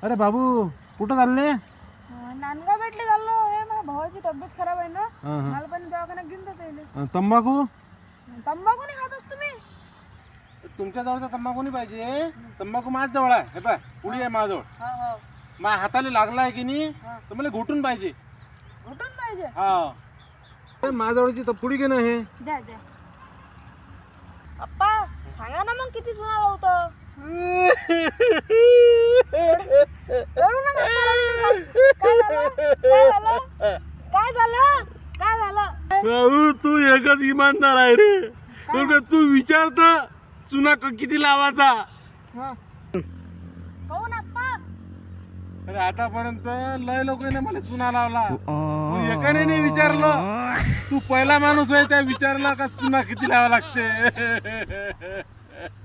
अरे बाबू कुठं चालले? नांदगाव भेटले चाललो. हे माझ्या भावाची तब्येत खराब आहे ना, हा, हा. मला पण दवाखान्यात घेऊन जाता येईल. तंबाखू तंबाखू नाही खात असतो मी. तुमच्या जवळचा तंबाखू नाही पाहिजे. तंबाखू माझ्या जवळ आहे. हे पाय पुडी आहे माझ्याजवळ. हा हा माझ्या हाताला लागला आहे की नाही हा. तर मला घुटून पाहिजे. घुटून पाहिजे. हा माझ्याजवळची तर पुडी घे ना. हे द्या द्या. अप्पा सांगा ना मग किती सुना लावतं. रडू नका अप्पा, रडू नका. काय झालं? काय झालं? काय झालं? भाऊ तू एकच इमानदार आहे रे. बरं तू विचारता चुना किती लावायचा. हा. काहून अप्पा? अरे आतापर्यंत लय लोकांनी मला चुना लावला, पण एकाने नाही विचारलं. तू पहिला माणूस आहे त्या विचारला का चुना किती लावा लागते.